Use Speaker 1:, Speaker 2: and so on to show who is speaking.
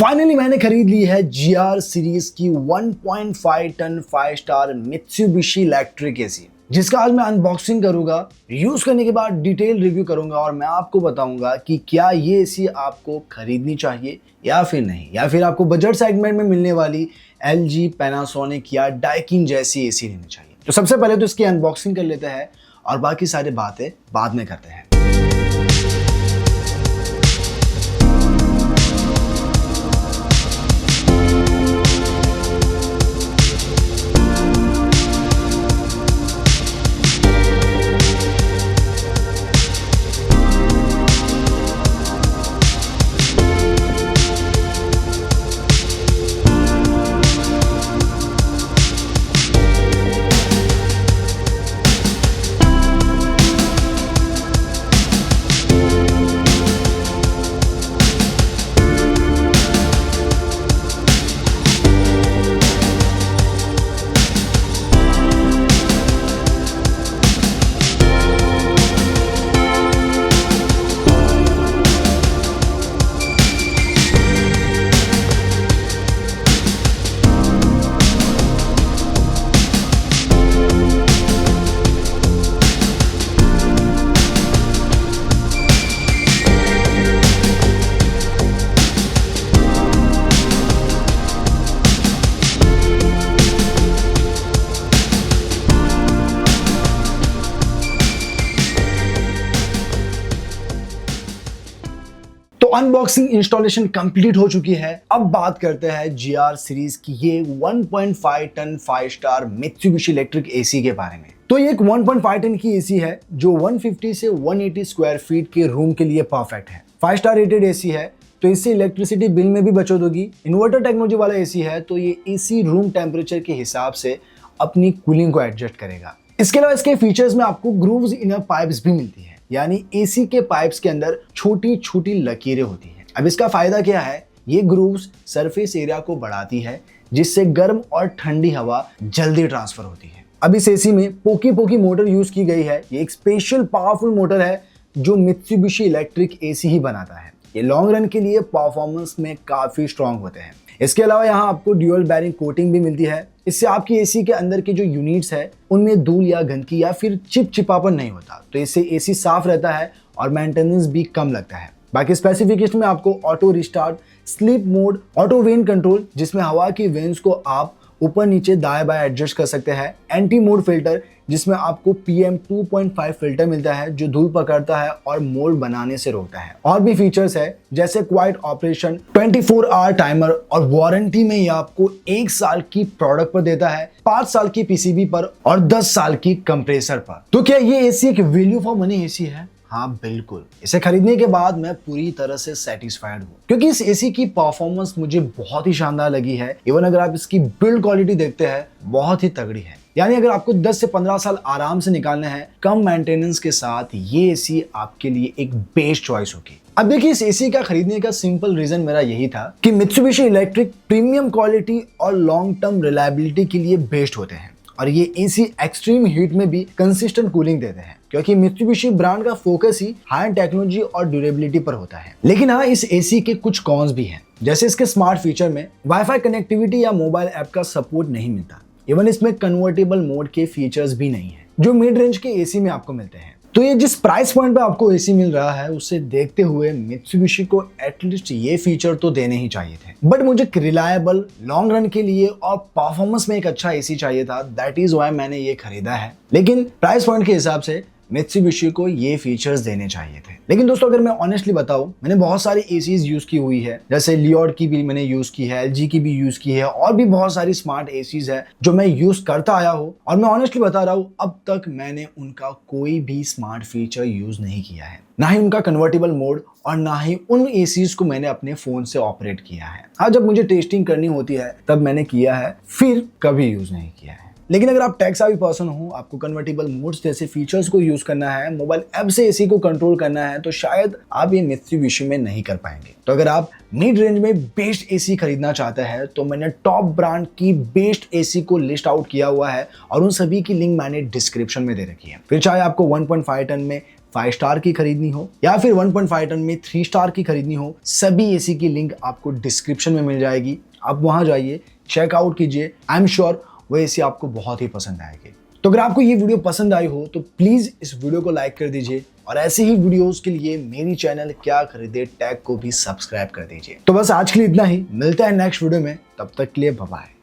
Speaker 1: Finally मैंने खरीद ली है GR सीरीज की 1.5 ton 5 star Mitsubishi electric AC, जिसका आज मैं अनबॉक्सिंग करूंगा, यूज करने के बाद डिटेल रिव्यू करूंगा और मैं आपको बताऊंगा कि क्या ये एसी आपको खरीदनी चाहिए या फिर नहीं, या फिर आपको बजट सेगमेंट में मिलने वाली LG, पैनासोनिक या डाइकिन जैसी एसी लेनी चाहिए। तो सबसे पहले तो इसकी अनबॉक्सिंग कर लेते हैं और बाकी सारी बातें बाद में करते हैं। अनबॉक्सिंग इंस्टॉलेशन कंप्लीट हो चुकी है। अब बात करते हैं GR सीरीज की ये 1.5 ton 5 star Mitsubishi electric AC के बारे में। तो ये एक 1.5 टन की एसी है जो 150 से 180 स्क्वायर फीट के रूम के लिए परफेक्ट है। 5 स्टार रेटेड एसी है तो इससे इलेक्ट्रिसिटी बिल में भी बचत होगी। इन्वर्टर टेक्नोलॉजी वाला एसी है तो ये एसी रूम टेम्परेचर के हिसाब से अपनी कूलिंग को एडजस्ट करेगा। इसके अलावा इसके फीचर्स में आपको ग्रूव्स इनर पाइप्स भी मिलती है, यानी एसी के पाइप्स के अंदर छोटी छोटी लकीरें होती हैं। अब इसका फायदा क्या है, ये ग्रूव्स सरफेस एरिया को बढ़ाती है जिससे गर्म और ठंडी हवा जल्दी ट्रांसफर होती है। अब इस एसी में पोकी मोटर यूज की गई है। ये एक स्पेशल पावरफुल मोटर है जो मित्सुबिशी इलेक्ट्रिक एसी ही बनाता है। ये लॉन्ग रन के लिए परफॉर्मेंस में काफी स्ट्रांग होते हैं। इसके अलावा यहाँ आपको ड्यूअल बैरिंग कोटिंग भी मिलती है। इससे आपकी एसी के अंदर के जो यूनिट्स है उनमें धूल या गंदगी या फिर चिपचिपापन नहीं होता, तो इससे एसी साफ रहता है और मेंटेनेंस भी कम लगता है। बाकी स्पेसिफिकेशन में आपको auto restart, sleep mode, auto when control जिसमें हवा की वेन्स को आप ऊपर नीचे दाएं बाएं एडजस्ट कर सकते हैं, एंटी मोड फिल्टर जिसमें आपको PM 2.5 फिल्टर मिलता है जो धूल पकड़ता है और मोल्ड बनाने से रोकता है। और भी फीचर्स है जैसे क्वाइट ऑपरेशन, 24 आवर टाइमर और वारंटी में ये आपको 1 साल की प्रोडक्ट पर देता है, 5 साल की PCB पर और 10 साल की कंप्रेसर पर। तो क्या ये एसी एक वैल्यू फॉर मनी एसी है? हाँ बिल्कुल। इसे खरीदने के बाद मैं पूरी तरह से सेटिस्फाइड हूँ क्योंकि इस एसी की परफॉर्मेंस मुझे बहुत ही शानदार लगी है। इवन अगर आप इसकी बिल्ड क्वालिटी देखते हैं बहुत ही तगड़ी है। यानी अगर आपको 10 से 15 साल आराम से निकालने हैं कम मेंटेनेंस के साथ, ये एसी आपके लिए एक बेस्ट चॉइस होगी। अब देखिए, इस एसी का खरीदने का सिंपल रीजन मेरा यही था कि मित्सुबिशी इलेक्ट्रिक प्रीमियम क्वालिटी और लॉन्ग टर्म रिलायबिलिटी के लिए बेस्ट होते हैं और ये एसी एक्सट्रीम हीट में भी कंसिस्टेंट कूलिंग देते हैं क्योंकि मित्सुबिशी ब्रांड का फोकस ही हाई टेक्नोलॉजी और ड्यूरेबिलिटी पर होता है। लेकिन हाँ, इस एसी के कुछ कॉन्स भी हैं, जैसे इसके स्मार्ट फीचर में वाईफाई कनेक्टिविटी या मोबाइल ऐप का सपोर्ट नहीं मिलता। इवन इसमें कन्वर्टेबल मोड के फीचर्स भी नहीं है जो मिड रेंज के एसी में आपको मिलते हैं। तो ये जिस प्राइस पॉइंट पे आपको एसी मिल रहा है उसे देखते हुए मित्सुबिशी को एटलीस्ट ये फीचर तो देने ही चाहिए थे। बट मुझे रिलायबल लॉन्ग रन के लिए और परफॉर्मेंस में एक अच्छा एसी चाहिए था, दैट इज व्हाई मैंने ये खरीदा है। लेकिन प्राइस पॉइंट के हिसाब से मित्सुबिशी को ये फीचर्स देने चाहिए थे। लेकिन दोस्तों अगर मैं ऑनेस्टली बताऊं, मैंने बहुत सारी एसीज यूज की हुई है, जैसे लियोड की भी मैंने यूज की है, LG की भी यूज की है और भी बहुत सारी स्मार्ट एसीज है जो मैं यूज करता आया हूं और मैं ऑनेस्टली बता रहा हूं अब तक मैंने उनका कोई भी स्मार्ट फीचर यूज नहीं किया है, ना ही उनका कन्वर्टेबल मोड और ना ही उन एसीज को मैंने अपने फोन से ऑपरेट किया है। हाँ, जब मुझे टेस्टिंग करनी होती है तब मैंने किया है, फिर कभी यूज नहीं किया है। लेकिन अगर आप टेक सावी पर्सन हो, आपको कन्वर्टेबल मोड्स जैसे फीचर्स को यूज करना है, मोबाइल ऐप से एसी को कंट्रोल करना है, तो शायद आप ये मित्सुबिशी में नहीं कर पाएंगे। तो अगर आप मिड रेंज में बेस्ट एसी खरीदना चाहते हैं तो मैंने टॉप ब्रांड की बेस्ट एसी को लिस्ट आउट किया हुआ है और उन सभी की लिंक मैंने डिस्क्रिप्शन में दे रखी है। फिर चाहे आपको 1.5 टन में 5 स्टार की खरीदनी हो या फिर 1.5 टन में 3 स्टार की खरीदनी हो, सभी एसी की लिंक आपको डिस्क्रिप्शन में मिल जाएगी। आप वहां जाइए, चेकआउट कीजिए। आई एम श्योर वो एसी आपको बहुत ही पसंद आएगी। तो अगर आपको ये वीडियो पसंद आई हो तो प्लीज इस वीडियो को लाइक कर दीजिए और ऐसे ही वीडियोस के लिए मेरी चैनल क्या खरीदे टैग को भी सब्सक्राइब कर दीजिए। तो बस आज के लिए इतना ही, मिलते हैं नेक्स्ट वीडियो में, तब तक के लिए बाय बाय।